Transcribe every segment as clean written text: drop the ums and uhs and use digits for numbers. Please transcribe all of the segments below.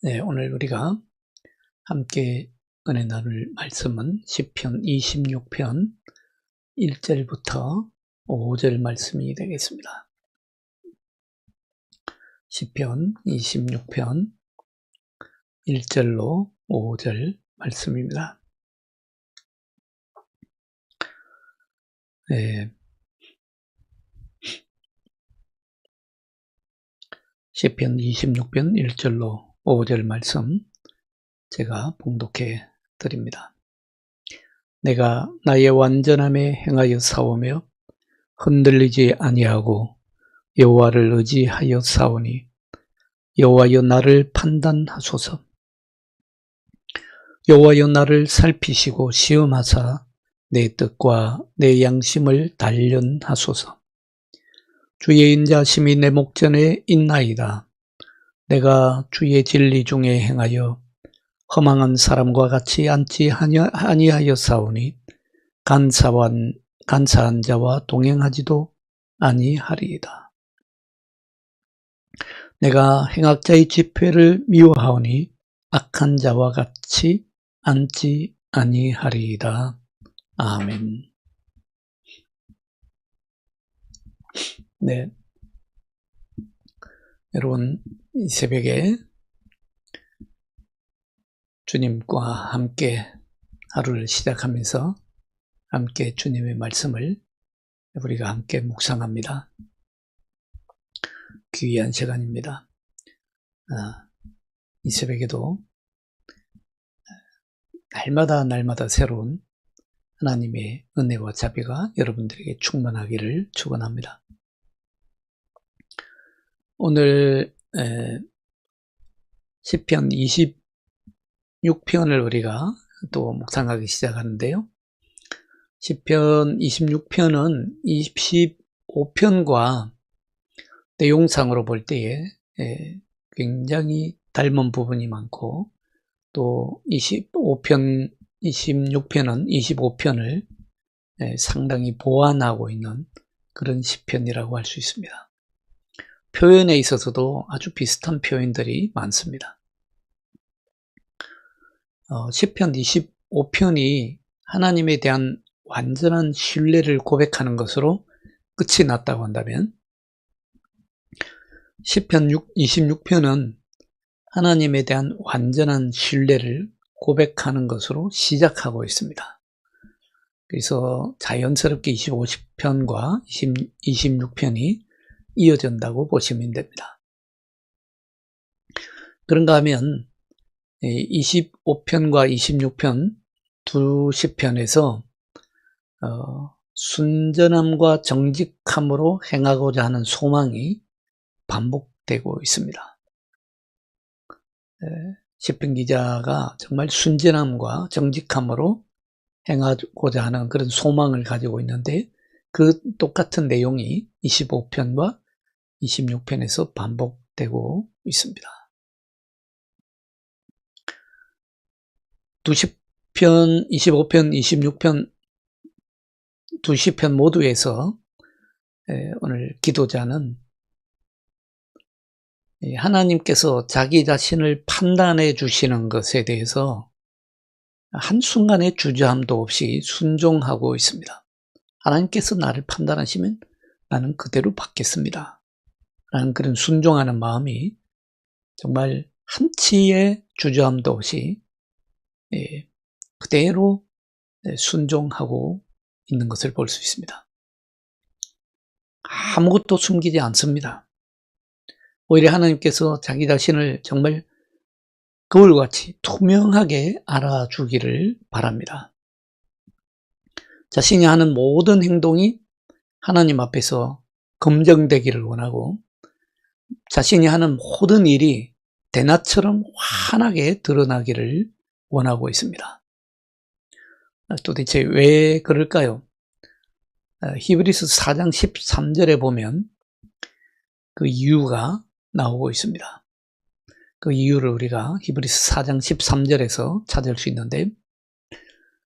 네, 오늘 우리가 함께 은혜 나눌 말씀은 시편 26편 1절부터 5절 말씀이 되겠습니다. 시편 26편 1절로 5절 말씀입니다. 네, 시편 26편 1절로 5절 말씀 제가 봉독해 드립니다. 내가 나의 완전함에 행하여 싸우며 흔들리지 아니하고 여호와를 의지하여 싸우니 여호와여 나를 판단하소서. 여호와여 나를 살피시고 시험하사 내 뜻과 내 양심을 단련하소서. 주의 인자심이 내 목전에 있나이다. 내가 주의 진리 중에 행하여 허망한 사람과 같이 앉지 아니하여 싸우니 간사한 자와 동행하지도 아니하리이다. 내가 행악자의 집회를 미워하오니 악한 자와 같이 앉지 아니하리이다. 아멘. 네, 여러분 이 새벽에 주님과 함께 하루를 시작하면서 함께 주님의 말씀을 우리가 함께 묵상합니다. 귀한 시간입니다. 이 새벽에도 날마다 새로운 하나님의 은혜와 자비가 여러분들에게 충만하기를 축원합니다. 오늘 시편 26편을 우리가 또 묵상하기 시작하는데요. 시편 26편은 25편과 내용상으로 볼 때에 굉장히 닮은 부분이 많고 또 26편은 25편을 상당히 보완하고 있는 그런 시편이라고 할 수 있습니다. 표현에 있어서도 아주 비슷한 표현들이 많습니다. 시편 25편이 하나님에 대한 완전한 신뢰를 고백하는 것으로 끝이 났다고 한다면 시편 26편은 하나님에 대한 완전한 신뢰를 고백하는 것으로 시작하고 있습니다. 그래서 자연스럽게 25편과 26편이 이어진다고 보시면 됩니다. 그런가 하면 25편과 26편 두 시편에서 순전함과 정직함으로 행하고자 하는 소망이 반복되고 있습니다. 시편 기자가 정말 순전함과 정직함으로 행하고자 하는 그런 소망을 가지고 있는데 그 똑같은 내용이 25편과 26편에서 반복되고 있습니다. 두 시편, 25편, 26편 두 시편 모두에서 오늘 기도자는 하나님께서 자기 자신을 판단해 주시는 것에 대해서 한순간의 주저함도 없이 순종하고 있습니다. 하나님께서 나를 판단하시면 나는 그대로 받겠습니다. 라는 그런 순종하는 마음이 정말 한치의 주저함도 없이 그대로 순종하고 있는 것을 볼 수 있습니다. 아무것도 숨기지 않습니다. 오히려 하나님께서 자기 자신을 정말 거울같이 투명하게 알아주기를 바랍니다. 자신이 하는 모든 행동이 하나님 앞에서 검증되기를 원하고 자신이 하는 모든 일이 대낮처럼 환하게 드러나기를 원하고 있습니다. 도대체 왜 그럴까요? 히브리서 4장 13절에 보면 그 이유가 나오고 있습니다. 그 이유를 우리가 히브리서 4장 13절에서 찾을 수 있는데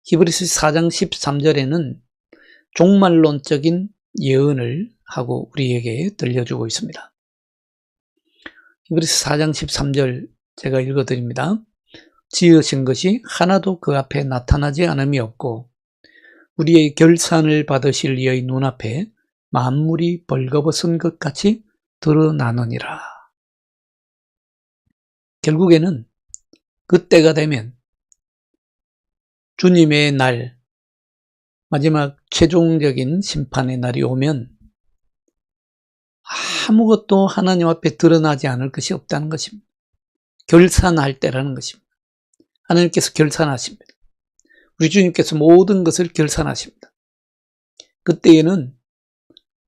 히브리서 4장 13절에는 종말론적인 예언을 하고 우리에게 들려주고 있습니다. 히브리서 4장 13절 제가 읽어드립니다. 지으신 것이 하나도 그 앞에 나타나지 않음이 없고 우리의 결산을 받으실 이의 눈앞에 만물이 벌거벗은 것 같이 드러나느니라. 결국에는 그때가 되면 주님의 날, 마지막 최종적인 심판의 날이 오면 아무것도 하나님 앞에 드러나지 않을 것이 없다는 것입니다. 결산할 때라는 것입니다. 하나님께서 결산하십니다. 우리 주님께서 모든 것을 결산하십니다. 그때에는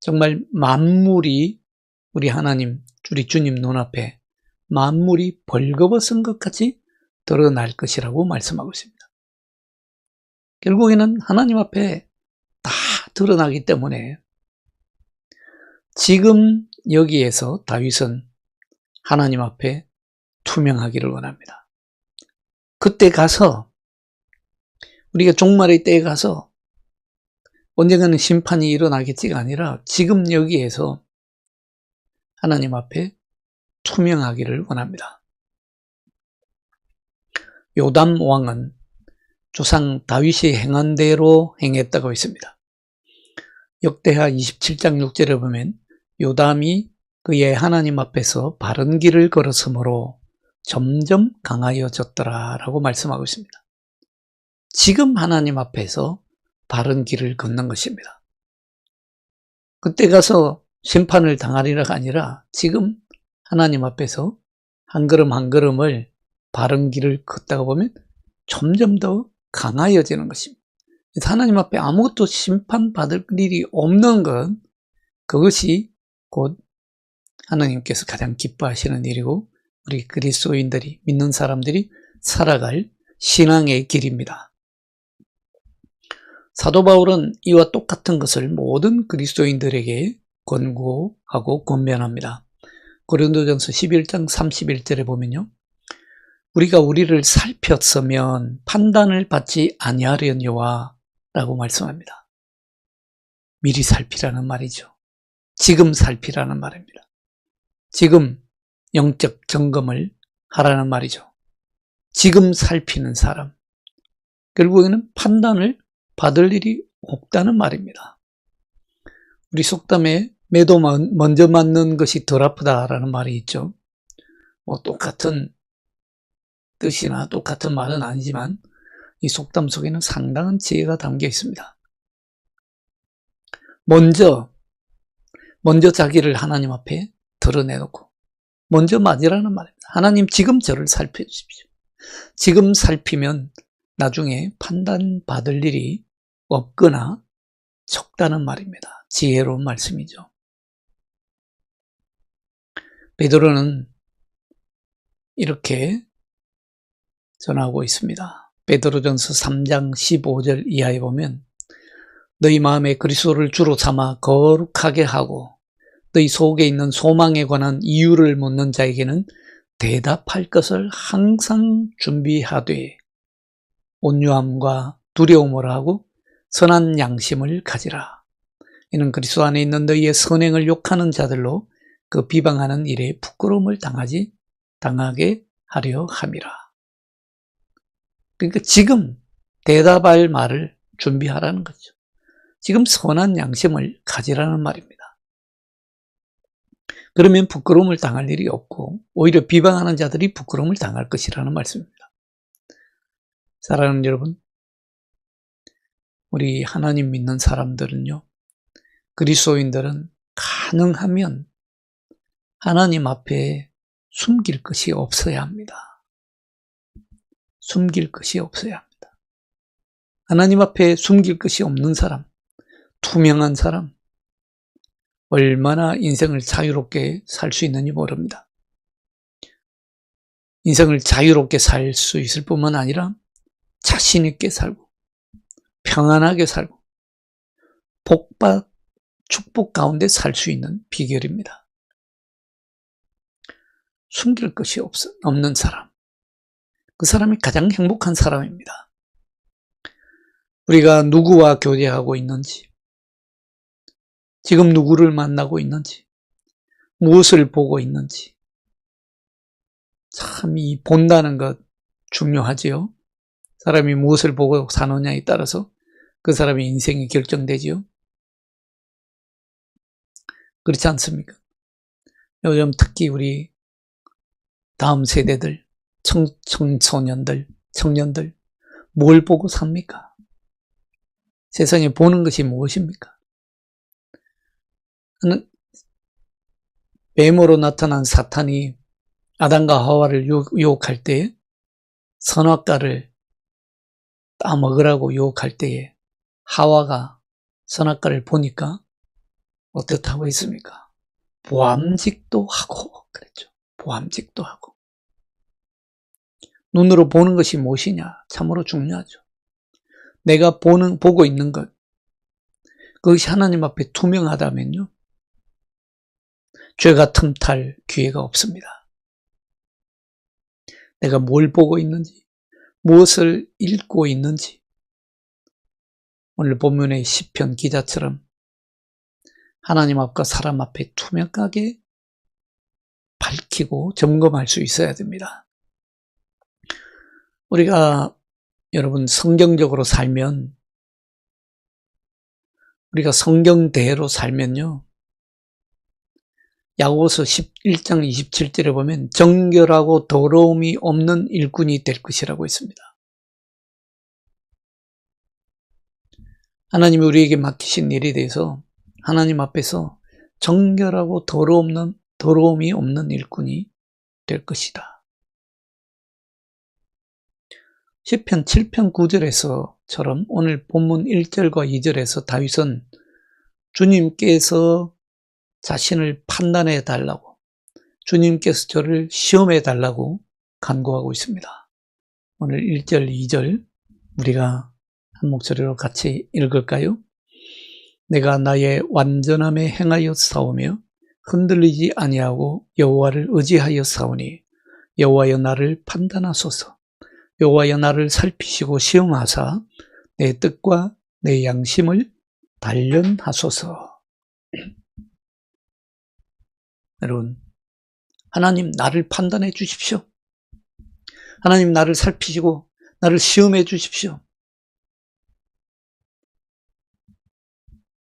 정말 만물이 우리 하나님, 우리 주님 눈앞에 만물이 벌거벗은 것 같이 드러날 것이라고 말씀하고 있습니다. 결국에는 하나님 앞에 다 드러나기 때문에 지금 여기에서 다윗은 하나님 앞에 투명하기를 원합니다. 그때 가서 우리가 종말의 때에 가서 언젠가는 심판이 일어나겠지가 아니라 지금 여기에서 하나님 앞에 투명하기를 원합니다. 요담 왕은 조상 다윗이 행한 대로 행했다고 했습니다. 역대하 27장 6절에 보면 요담이 그의 하나님 앞에서 바른 길을 걸었으므로 점점 강하여졌더라 라고 말씀하고 있습니다. 지금 하나님 앞에서 바른 길을 걷는 것입니다. 그때 가서 심판을 당하리라가 아니라 지금 하나님 앞에서 한 걸음 한 걸음을 바른 길을 걷다가 보면 점점 더 강하여지는 것입니다. 그래서 하나님 앞에 아무것도 심판받을 일이 없는 것, 그것이 곧 하나님께서 가장 기뻐하시는 일이고 우리 그리스도인들이, 믿는 사람들이 살아갈 신앙의 길입니다. 사도 바울은 이와 똑같은 것을 모든 그리스도인들에게 권고하고 권면합니다. 고린도전서 11장 31절에 보면요, 우리가 우리를 살폈으면 판단을 받지 아니하려니와 라고 말씀합니다. 미리 살피라는 말이죠. 지금 살피라는 말입니다. 지금 영적 점검을 하라는 말이죠. 지금 살피는 사람, 결국에는 판단을 받을 일이 없다는 말입니다. 우리 속담에 매도 먼저 맞는 것이 덜 아프다라는 말이 있죠. 똑같은 뜻이나 똑같은 말은 아니지만 이 속담 속에는 상당한 지혜가 담겨 있습니다. 먼저 자기를 하나님 앞에 드러내놓고 먼저 맞으라는 말입니다. 하나님, 지금 저를 살펴주십시오. 지금 살피면 나중에 판단받을 일이 없거나 적다는 말입니다. 지혜로운 말씀이죠. 베드로는 이렇게 전하고 있습니다. 베드로전서 3장 15절 이하에 보면 너희 마음에 그리스도를 주로 삼아 거룩하게 하고 너희 속에 있는 소망에 관한 이유를 묻는 자에게는 대답할 것을 항상 준비하되 온유함과 두려움을 하고 선한 양심을 가지라. 이는 그리스도 안에 있는 너희의 선행을 욕하는 자들로 그 비방하는 일에 부끄러움을 당하게 하려 함이라. 그러니까 지금 대답할 말을 준비하라는 거죠. 지금 선한 양심을 가지라는 말입니다. 그러면 부끄러움을 당할 일이 없고 오히려 비방하는 자들이 부끄러움을 당할 것이라는 말씀입니다. 사랑하는 여러분, 우리 하나님 믿는 사람들은요, 그리스도인들은 가능하면 하나님 앞에 숨길 것이 없어야 합니다. 숨길 것이 없어야 합니다. 하나님 앞에 숨길 것이 없는 사람, 투명한 사람, 얼마나 인생을 자유롭게 살 수 있는지 모릅니다. 인생을 자유롭게 살 수 있을 뿐만 아니라 자신 있게 살고 평안하게 살고 복받 축복 가운데 살 수 있는 비결입니다. 숨길 것이 없는 사람, 그 사람이 가장 행복한 사람입니다. 우리가 누구와 교제하고 있는지, 지금 누구를 만나고 있는지, 무엇을 보고 있는지, 참 이 본다는 것 중요하지요. 사람이 무엇을 보고 사느냐에 따라서 그 사람의 인생이 결정되지요. 그렇지 않습니까? 요즘 특히 우리 다음 세대들, 청소년들, 청년들 뭘 보고 삽니까? 세상에 보는 것이 무엇입니까? 뱀으로 나타난 사탄이 아담과 하와를 유혹할 때에 선악과를 따먹으라고 유혹할 때에 하와가 선악과를 보니까 어떻다고 했습니까? 보암직도 하고 그랬죠. 보암직도 하고. 눈으로 보는 것이 무엇이냐? 참으로 중요하죠. 내가 보고 있는 것, 그것이 하나님 앞에 투명하다면요, 죄가 틈탈 기회가 없습니다. 내가 뭘 보고 있는지, 무엇을 읽고 있는지, 오늘 본문의 시편 기자처럼 하나님 앞과 사람 앞에 투명하게 밝히고 점검할 수 있어야 됩니다. 우리가 여러분 성경적으로 살면, 우리가 성경대로 살면요, 야고보서 11장 27절에 보면 정결하고 더러움이 없는 일꾼이 될 것이라고 했습니다. 하나님이 우리에게 맡기신 일에 대해서 하나님 앞에서 정결하고 더러움이 없는 일꾼이 될 것이다. 시편 7편 9절에서처럼 오늘 본문 1절과 2절에서 다윗은 주님께서 자신을 판단해 달라고, 주님께서 저를 시험해 달라고 간구하고 있습니다. 오늘 1절, 2절 우리가 한 목소리로 같이 읽을까요? 내가 나의 완전함에 행하여 싸우며 흔들리지 아니하고 여호와를 의지하여 싸우니 여호와여 나를 판단하소서. 여호와여 나를 살피시고 시험하사 내 뜻과 내 양심을 단련하소서. 여러분, 하나님 나를 판단해 주십시오. 하나님 나를 살피시고 나를 시험해 주십시오.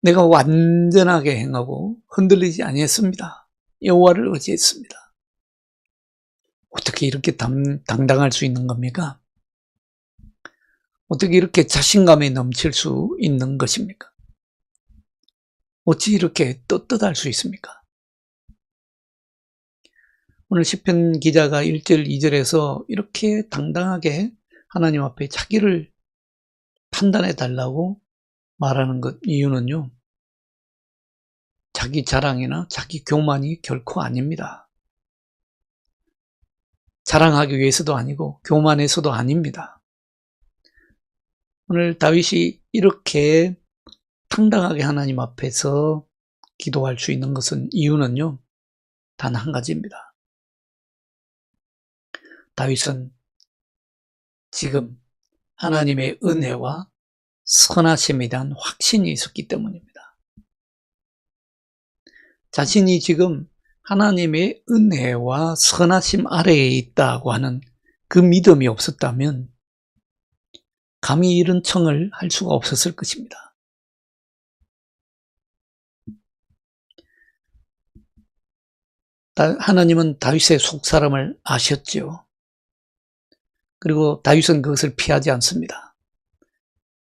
내가 완전하게 행하고 흔들리지 아니했습니다. 여호와를 의지했습니다. 어떻게 이렇게 당당할 수 있는 겁니까? 어떻게 이렇게 자신감에 넘칠 수 있는 것입니까? 어찌 이렇게 떳떳할 수 있습니까? 오늘 시편 기자가 1절, 2절에서 이렇게 당당하게 하나님 앞에 자기를 판단해 달라고 말하는 것 이유는요, 자기 자랑이나 자기 교만이 결코 아닙니다. 자랑하기 위해서도 아니고 교만해서도 아닙니다. 오늘 다윗이 이렇게 당당하게 하나님 앞에서 기도할 수 있는 것은 이유는요, 단 한 가지입니다. 다윗은 지금 하나님의 은혜와 선하심에 대한 확신이 있었기 때문입니다. 자신이 지금 하나님의 은혜와 선하심 아래에 있다고 하는 그 믿음이 없었다면 감히 이런 청을 할 수가 없었을 것입니다. 하나님은 다윗의 속사람을 아셨죠. 그리고 다윗은 그것을 피하지 않습니다.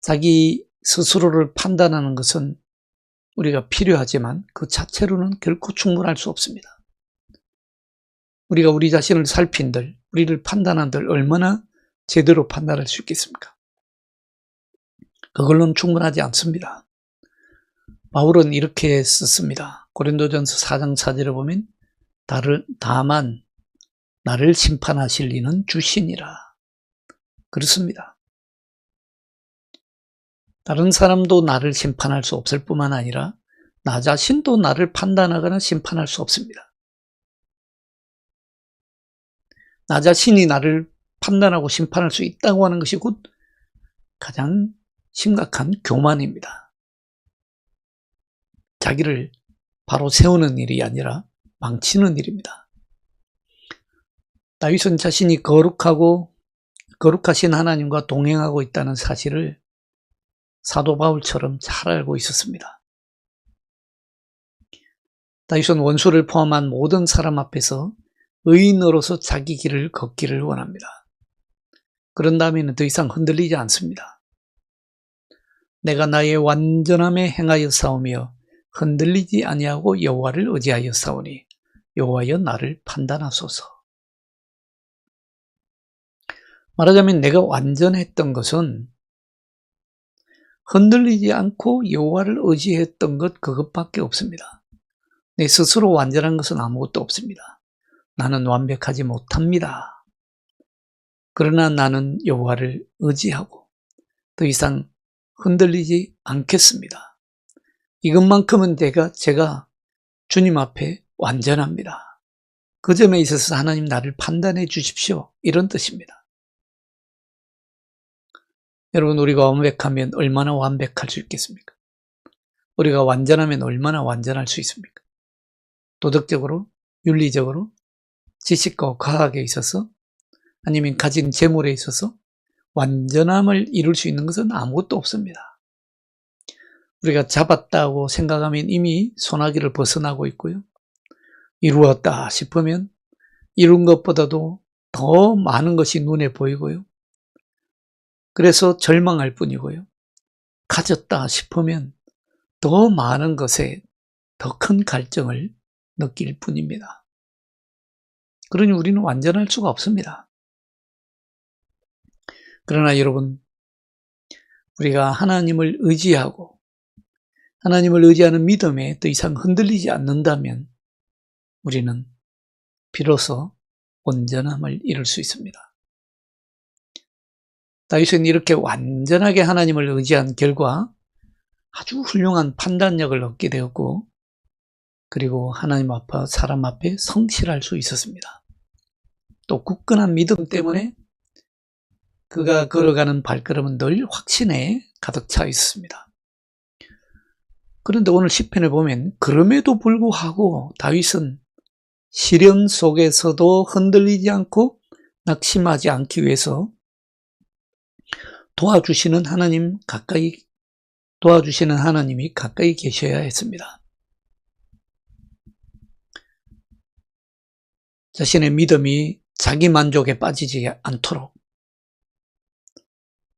자기 스스로를 판단하는 것은 우리가 필요하지만 그 자체로는 결코 충분할 수 없습니다. 우리가 우리 자신을 살핀들, 우리를 판단한들 얼마나 제대로 판단할 수 있겠습니까? 그걸로는 충분하지 않습니다. 바울은 이렇게 썼습니다. 고린도전서 4장 4절에 보면 다만 나를 심판하실 이는 주시니라. 그렇습니다. 다른 사람도 나를 심판할 수 없을 뿐만 아니라 나 자신도 나를 판단하거나 심판할 수 없습니다. 나 자신이 나를 판단하고 심판할 수 있다고 하는 것이 곧 가장 심각한 교만입니다. 자기를 바로 세우는 일이 아니라 망치는 일입니다. 다윗은 자신이 거룩하신 하나님과 동행하고 있다는 사실을 사도 바울처럼 잘 알고 있었습니다. 다윗은 원수를 포함한 모든 사람 앞에서 의인으로서 자기 길을 걷기를 원합니다. 그런 다음에는 더 이상 흔들리지 않습니다. 내가 나의 완전함에 행하여 싸우며 흔들리지 아니하고 여호와를 의지하여 싸우니 여호와여 나를 판단하소서. 말하자면 내가 완전했던 것은 흔들리지 않고 여호와를 의지했던 것 그것밖에 없습니다. 내 스스로 완전한 것은 아무것도 없습니다. 나는 완벽하지 못합니다. 그러나 나는 여호와를 의지하고 더 이상 흔들리지 않겠습니다. 이것만큼은 제가 주님 앞에 완전합니다. 그 점에 있어서 하나님 나를 판단해 주십시오. 이런 뜻입니다. 여러분, 우리가 완벽하면 얼마나 완벽할 수 있겠습니까? 우리가 완전하면 얼마나 완전할 수 있습니까? 도덕적으로, 윤리적으로, 지식과 과학에 있어서, 아니면 가진 재물에 있어서 완전함을 이룰 수 있는 것은 아무것도 없습니다. 우리가 잡았다고 생각하면 이미 소나기를 벗어나고 있고요. 이루었다 싶으면 이룬 것보다도 더 많은 것이 눈에 보이고요. 그래서 절망할 뿐이고요. 가졌다 싶으면 더 많은 것에 더 큰 갈증을 느낄 뿐입니다. 그러니 우리는 완전할 수가 없습니다. 그러나 여러분, 우리가 하나님을 의지하고 하나님을 의지하는 믿음에 더 이상 흔들리지 않는다면 우리는 비로소 온전함을 이룰 수 있습니다. 다윗은 이렇게 완전하게 하나님을 의지한 결과 아주 훌륭한 판단력을 얻게 되었고, 그리고 하나님 앞에 사람 앞에 성실할 수 있었습니다. 또 굳건한 믿음 때문에 그가 걸어가는 발걸음은 늘 확신에 가득 차 있었습니다. 그런데 오늘 시편을 보면 그럼에도 불구하고 다윗은 시련 속에서도 흔들리지 않고 낙심하지 않기 위해서 도와주시는 하나님이 가까이 계셔야 했습니다. 자신의 믿음이 자기 만족에 빠지지 않도록,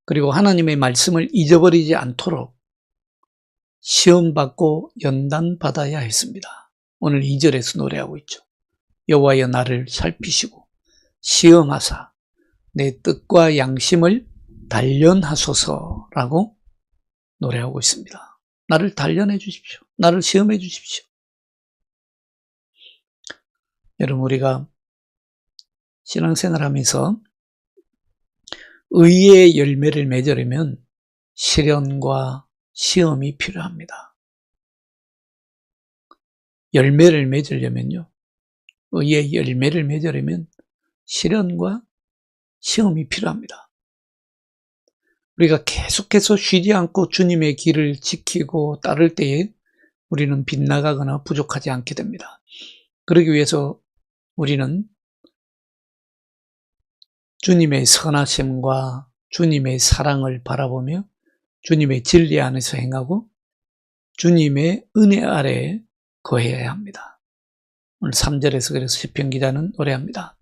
그리고 하나님의 말씀을 잊어버리지 않도록 시험받고 연단받아야 했습니다. 오늘 2절에서 노래하고 있죠. 여호와여 나를 살피시고 시험하사 내 뜻과 양심을 단련하소서라고 노래하고 있습니다. 나를 단련해 주십시오. 나를 시험해 주십시오. 여러분, 우리가 신앙생활하면서 의의 열매를 맺으려면 시련과 시험이 필요합니다. 열매를 맺으려면요, 의의 열매를 맺으려면 시련과 시험이 필요합니다. 우리가 계속해서 쉬지 않고 주님의 길을 지키고 따를 때에 우리는 빗나가거나 부족하지 않게 됩니다. 그러기 위해서 우리는 주님의 선하심과 주님의 사랑을 바라보며 주님의 진리 안에서 행하고 주님의 은혜 아래에 거해야 합니다. 오늘 3절에서 그래서 시편 기자는 노래합니다.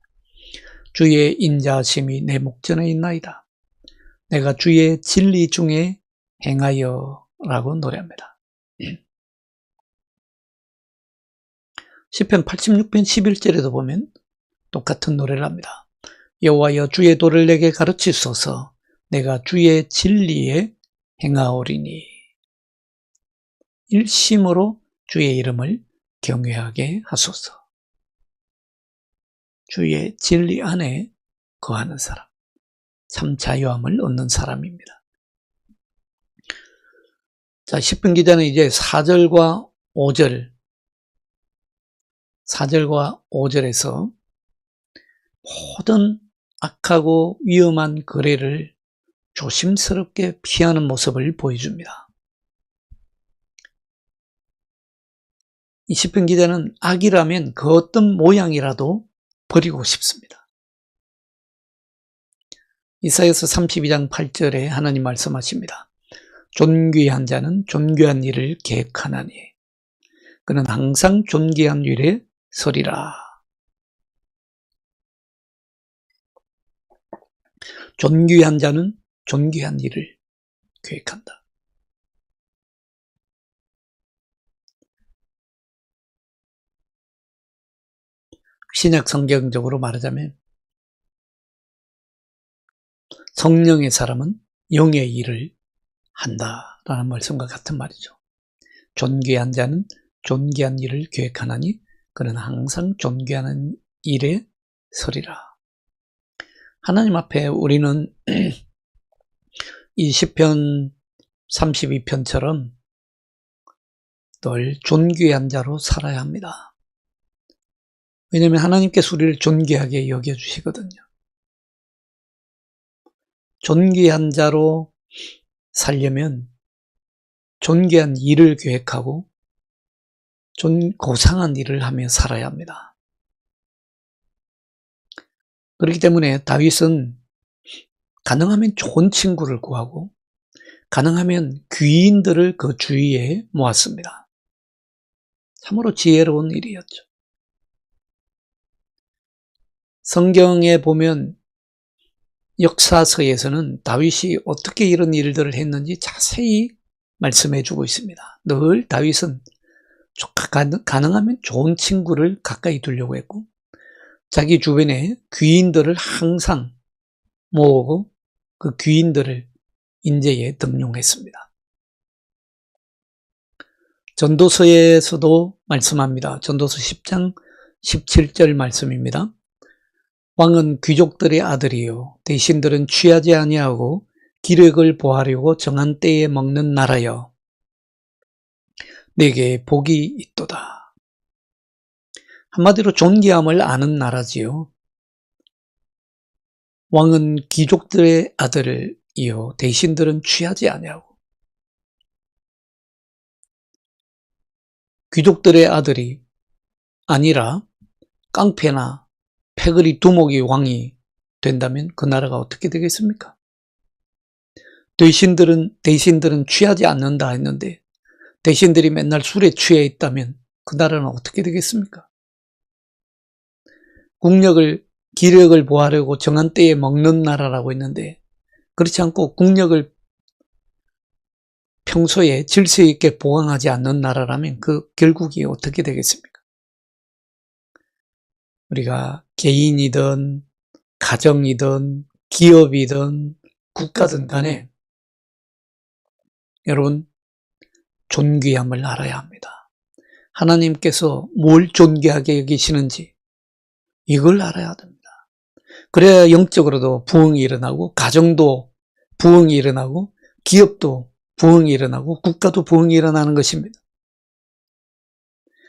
주의 인자하심이 내 목전에 있나이다. 내가 주의 진리 중에 행하여 라고 노래합니다. 시편 86편 11절에도 보면 똑같은 노래를 합니다. 여호와여 주의 도를 내게 가르치소서. 내가 주의 진리에 행하오리니. 일심으로 주의 이름을 경외하게 하소서. 주의 진리 안에 거하는 사람, 참 자유함을 얻는 사람입니다. 자, 시편 기자는 이제 4절과 5절에서 모든 악하고 위험한 거래를 조심스럽게 피하는 모습을 보여줍니다. 이 시편 기자는 악이라면 그 어떤 모양이라도 버리고 싶습니다. 이사야서 32장 8절에 하나님 말씀하십니다. 존귀한 자는 존귀한 일을 계획하나니 그는 항상 존귀한 일에 서리라. 존귀한 자는 존귀한 일을 계획한다. 신약 성경적으로 말하자면 성령의 사람은 영의 일을 한다라는 말씀과 같은 말이죠. 존귀한 자는 존귀한 일을 계획하나니 그는 항상 존귀한 일에 서리라. 하나님 앞에 우리는 이 시편 32편처럼 늘 존귀한 자로 살아야 합니다. 왜냐하면 하나님께서 우리를 존귀하게 여겨주시거든요. 존귀한 자로 살려면 존귀한 일을 계획하고 고상한 일을 하며 살아야 합니다. 그렇기 때문에 다윗은 가능하면 좋은 친구를 구하고 가능하면 귀인들을 그 주위에 모았습니다. 참으로 지혜로운 일이었죠. 성경에 보면 역사서에서는 다윗이 어떻게 이런 일들을 했는지 자세히 말씀해주고 있습니다. 늘 다윗은 가능하면 좋은 친구를 가까이 두려고 했고 자기 주변에 귀인들을 항상 모으고 그 귀인들을 인재에 등용했습니다. 전도서에서도 말씀합니다. 전도서 10장 17절 말씀입니다. 왕은 귀족들의 아들이요 대신들은 취하지 아니하고 기력을 보하려고 정한 때에 먹는 나라여 내게 복이 있도다. 한마디로 존귀함을 아는 나라지요. 왕은 귀족들의 아들이요 대신들은 취하지 아니하고 귀족들의 아들이 아니라 깡패나 패거리 두목이 왕이 된다면 그 나라가 어떻게 되겠습니까? 대신들은 취하지 않는다 했는데 대신들이 맨날 술에 취해 있다면 그 나라는 어떻게 되겠습니까? 기력을 보하려고 정한 때에 먹는 나라라고 했는데 그렇지 않고 국력을 평소에 질서 있게 보강하지 않는 나라라면 그 결국이 어떻게 되겠습니까? 우리가 개인이든 가정이든 기업이든 국가든 간에 여러분 존귀함을 알아야 합니다. 하나님께서 뭘 존귀하게 여기시는지 이걸 알아야 됩니다. 그래야 영적으로도 부흥이 일어나고 가정도 부흥이 일어나고 기업도 부흥이 일어나고 국가도 부흥이 일어나는 것입니다.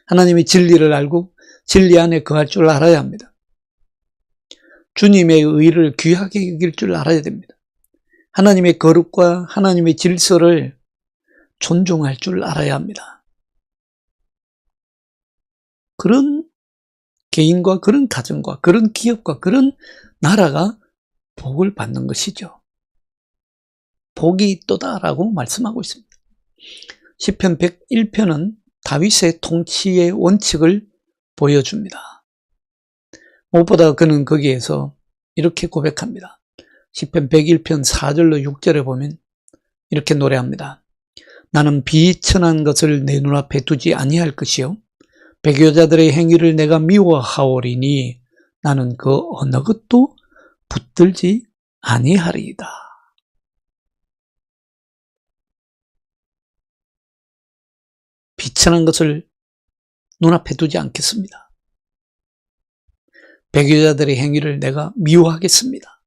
하나님이 진리를 알고 진리 안에 거할 줄 알아야 합니다. 주님의 의를 귀하게 여길 줄 알아야 됩니다. 하나님의 거룩과 하나님의 질서를 존중할 줄 알아야 합니다. 그런 개인과 그런 가정과 그런 기업과 그런 나라가 복을 받는 것이죠. 복이 있도다라고 말씀하고 있습니다. 시편 101편은 다윗의 통치의 원칙을 보여줍니다. 무엇보다 그는 거기에서 이렇게 고백합니다. 시편 101편 4절로 6절에 보면 이렇게 노래합니다. 나는 비천한 것을 내 눈앞에 두지 아니할 것이요 배교자들의 행위를 내가 미워하오리니 나는 그 어느 것도 붙들지 아니하리이다. 비천한 것을 눈앞에 두지 않겠습니다. 배교자들의 행위를 내가 미워하겠습니다.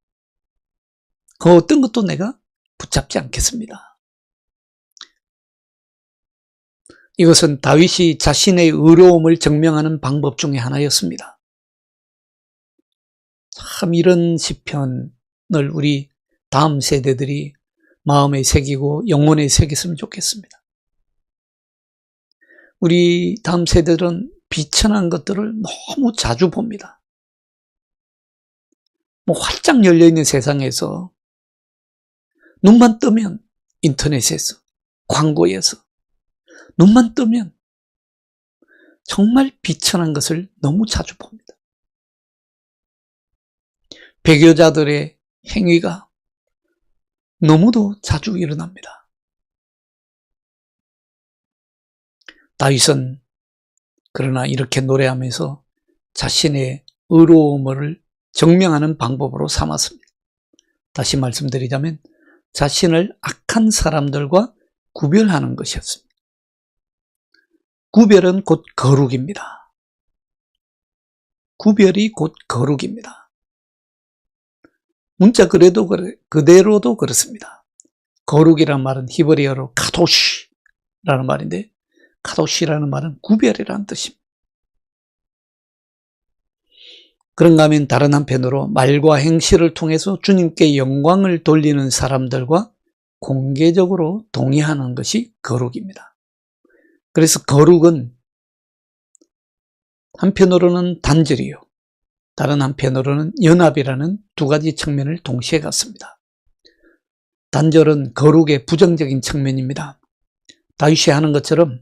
그 어떤 것도 내가 붙잡지 않겠습니다. 이것은 다윗이 자신의 의로움을 증명하는 방법 중에 하나였습니다. 참 이런 시편을 우리 다음 세대들이 마음에 새기고 영혼에 새겼으면 좋겠습니다. 우리 다음 세대들은 비천한 것들을 너무 자주 봅니다. 활짝 열려있는 세상에서 눈만 뜨면 인터넷에서, 광고에서, 눈만 뜨면 정말 비천한 것을 너무 자주 봅니다. 배교자들의 행위가 너무도 자주 일어납니다. 다윗은 그러나 이렇게 노래하면서 자신의 의로움을 증명하는 방법으로 삼았습니다. 다시 말씀드리자면 자신을 악한 사람들과 구별하는 것이었습니다. 구별은 곧 거룩입니다. 구별이 곧 거룩입니다. 문자 그대로도 그렇습니다. 거룩이라는 말은 히브리어로 카도시라는 말인데, 카도시라는 말은 구별이라는 뜻입니다. 그런가 하면 다른 한편으로 말과 행실을 통해서 주님께 영광을 돌리는 사람들과 공개적으로 동의하는 것이 거룩입니다. 그래서 거룩은 한편으로는 단절이요, 다른 한편으로는 연합이라는 두 가지 측면을 동시에 갖습니다. 단절은 거룩의 부정적인 측면입니다. 다윗이 하는 것처럼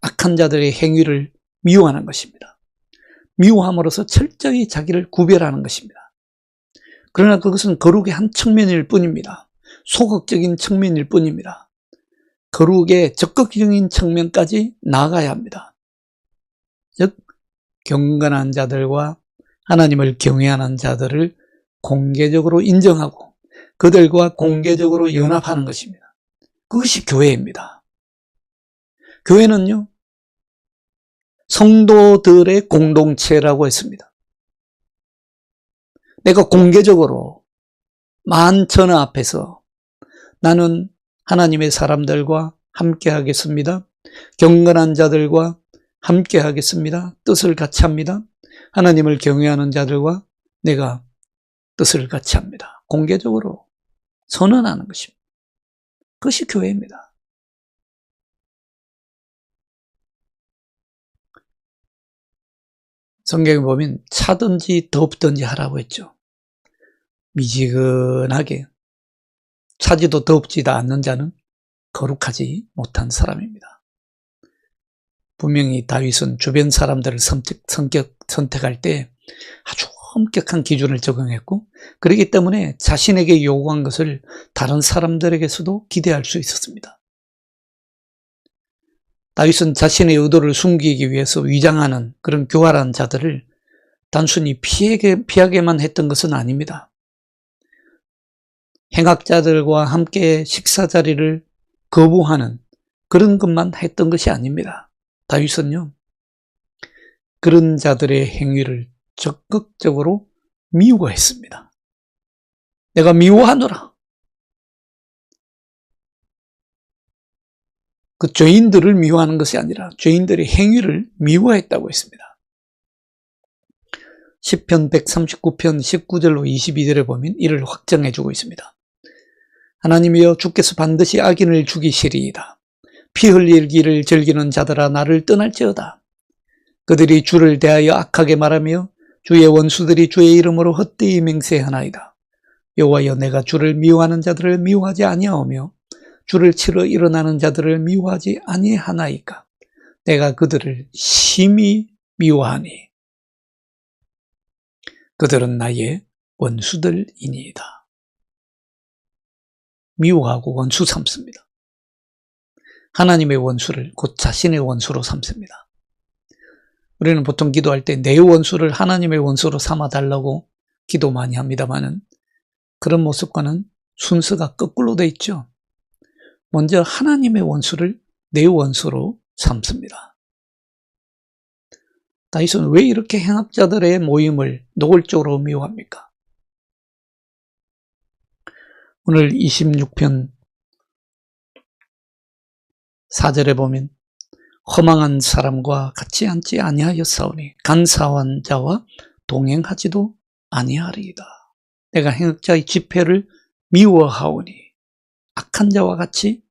악한 자들의 행위를 미워하는 것입니다. 미워함으로써 철저히 자기를 구별하는 것입니다. 그러나 그것은 거룩의 한 측면일 뿐입니다. 소극적인 측면일 뿐입니다. 거룩의 적극적인 측면까지 나아가야 합니다. 즉 경건한 자들과 하나님을 경외하는 자들을 공개적으로 인정하고 그들과 공개적으로 연합하는 것입니다. 그것이 교회입니다. 교회는요, 성도들의 공동체라고 했습니다. 내가 공개적으로 만천하 앞에서 나는 하나님의 사람들과 함께 하겠습니다. 경건한 자들과 함께 하겠습니다. 뜻을 같이 합니다. 하나님을 경외하는 자들과 내가 뜻을 같이 합니다. 공개적으로 선언하는 것입니다. 그것이 교회입니다. 성경에 보면 차든지 덥든지 하라고 했죠. 미지근하게 차지도 덥지도 않는 자는 거룩하지 못한 사람입니다. 분명히 다윗은 주변 사람들을 선택할 때 아주 엄격한 기준을 적용했고, 그렇기 때문에 자신에게 요구한 것을 다른 사람들에게서도 기대할 수 있었습니다. 다윗은 자신의 의도를 숨기기 위해서 위장하는 그런 교활한 자들을 단순히 피하게만 했던 것은 아닙니다. 행악자들과 함께 식사 자리를 거부하는 그런 것만 했던 것이 아닙니다. 다윗은요, 그런 자들의 행위를 적극적으로 미워했습니다. 내가 미워하노라. 그 죄인들을 미워하는 것이 아니라 죄인들의 행위를 미워했다고 했습니다. 시편 139편 19절로 22절에 보면 이를 확정해 주고 있습니다. 하나님이여, 주께서 반드시 악인을 죽이시리이다. 피 흘리기를 즐기는 자들아, 나를 떠날지어다. 그들이 주를 대하여 악하게 말하며 주의 원수들이 주의 이름으로 헛되이 맹세하나이다. 여호와여, 내가 주를 미워하는 자들을 미워하지 아니하오며 주를 치러 일어나는 자들을 미워하지 아니하나이까. 내가 그들을 심히 미워하니 그들은 나의 원수들이니이다. 미워하고 원수 삼습니다. 하나님의 원수를 곧 자신의 원수로 삼습니다. 우리는 보통 기도할 때 내 원수를 하나님의 원수로 삼아달라고 기도 많이 합니다만은, 그런 모습과는 순서가 거꾸로 돼 있죠. 먼저 하나님의 원수를 내 원수로 삼습니다. 다윗은 왜 이렇게 행악자들의 모임을 노골적으로 미워합니까? 오늘 26편 4절에 보면 허망한 사람과 같이 앉지 아니하였사오니 간사한 자와 동행하지도 아니하리이다. 내가 행악자의 집회를 미워하오니 악한 자와 같이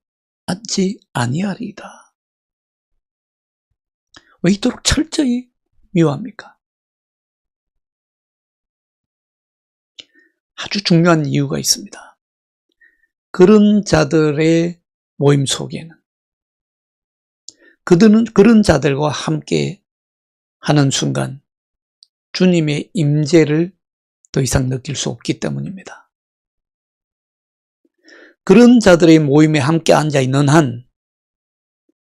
앉지 아니하리이다. 왜 이토록 철저히 미워합니까? 아주 중요한 이유가 있습니다. 그런 자들의 모임 속에는 그런 자들과 함께 하는 순간 주님의 임재를 더 이상 느낄 수 없기 때문입니다. 그런 자들의 모임에 함께 앉아 있는 한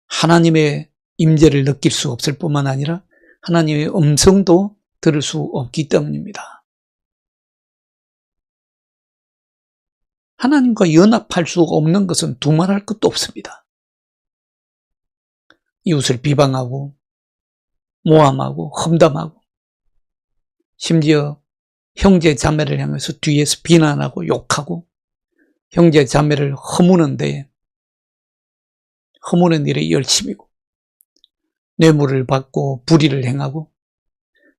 하나님의 임재를 느낄 수 없을 뿐만 아니라 하나님의 음성도 들을 수 없기 때문입니다. 하나님과 연합할 수 없는 것은 두말할 것도 없습니다. 이웃을 비방하고 모함하고 험담하고 심지어 형제 자매를 향해서 뒤에서 비난하고 욕하고 형제 자매를 허무는 일에 열심이고 뇌물을 받고 불의를 행하고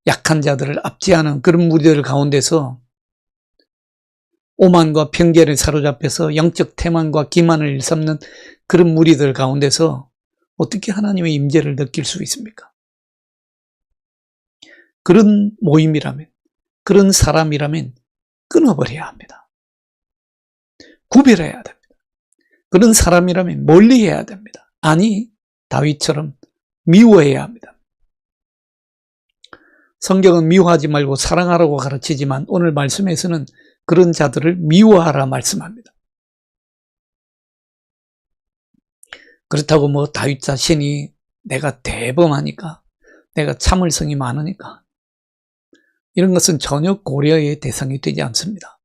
약한 자들을 압제하는 그런 무리들 가운데서 오만과 편견에 사로잡혀서 영적 태만과 기만을 일삼는 그런 무리들 가운데서 어떻게 하나님의 임재를 느낄 수 있습니까? 그런 모임이라면, 그런 사람이라면 끊어버려야 합니다. 구별해야 됩니다. 그런 사람이라면 멀리해야 됩니다. 아니, 다윗처럼 미워해야 합니다. 성경은 미워하지 말고 사랑하라고 가르치지만 오늘 말씀에서는 그런 자들을 미워하라 말씀합니다. 그렇다고 뭐 다윗 자신이 내가 대범하니까, 내가 참을성이 많으니까 이런 것은 전혀 고려의 대상이 되지 않습니다.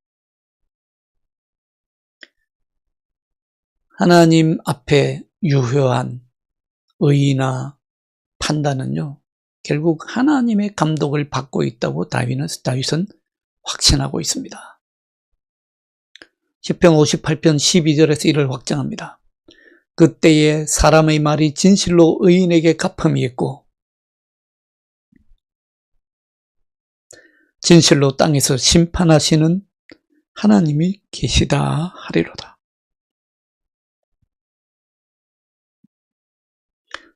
하나님 앞에 유효한 의의나 판단은요, 결국 하나님의 감독을 받고 있다고 다윗은 확신하고 있습니다. 시편 58편 12절에서 이를 확정합니다. 그때에 사람의 말이 진실로 의인에게 갚음이 있고 진실로 땅에서 심판하시는 하나님이 계시다 하리로다.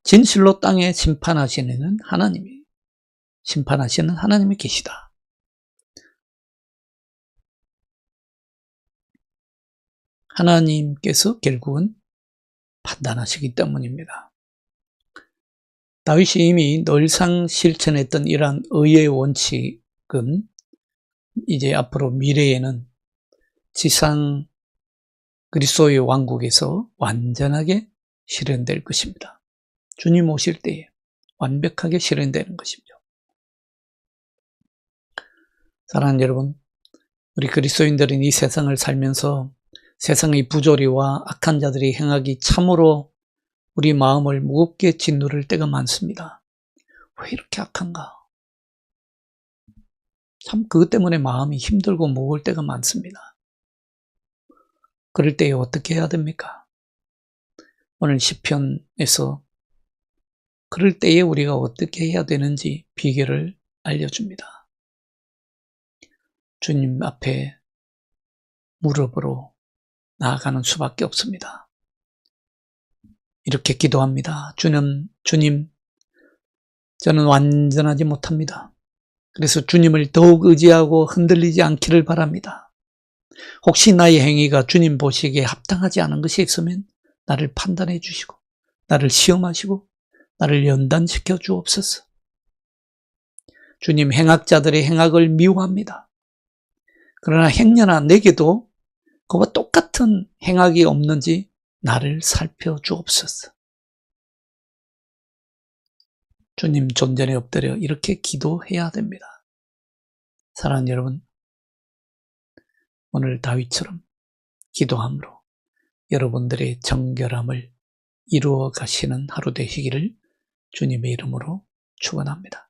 진실로 땅에 심판하시는 하나님이 계시다. 하나님께서 결국은 판단하시기 때문입니다. 다윗이 이미 늘상 실천했던 이러한 의의 원칙은 이제 앞으로 미래에는 지상 그리스도의 왕국에서 완전하게 실현될 것입니다. 주님 오실 때에 완벽하게 실현되는 것이죠. 사랑하는 여러분, 우리 그리스도인들은 이 세상을 살면서 세상의 부조리와 악한 자들의 행악이 참으로 우리 마음을 무겁게 짓누를 때가 많습니다. 왜 이렇게 악한가? 참 그것 때문에 마음이 힘들고 무거울 때가 많습니다. 그럴 때에 어떻게 해야 됩니까? 오늘 시편에서 그럴 때에 우리가 어떻게 해야 되는지 비결을 알려줍니다. 주님 앞에 무릎으로 나아가는 수밖에 없습니다. 이렇게 기도합니다. 주님, 저는 완전하지 못합니다. 그래서 주님을 더욱 의지하고 흔들리지 않기를 바랍니다. 혹시 나의 행위가 주님 보시기에 합당하지 않은 것이 있으면 나를 판단해 주시고 나를 시험하시고 나를 연단시켜 주옵소서. 주님, 행악자들의 행악을 미워합니다. 그러나 행여나 내게도 그와 똑같은 행악이 없는지 나를 살펴주옵소서. 주님 존전에 엎드려 이렇게 기도해야 됩니다. 사랑하는 여러분, 오늘 다윗처럼 기도함으로 여러분들의 정결함을 이루어 가시는 하루 되시기를 주님의 이름으로 축원합니다.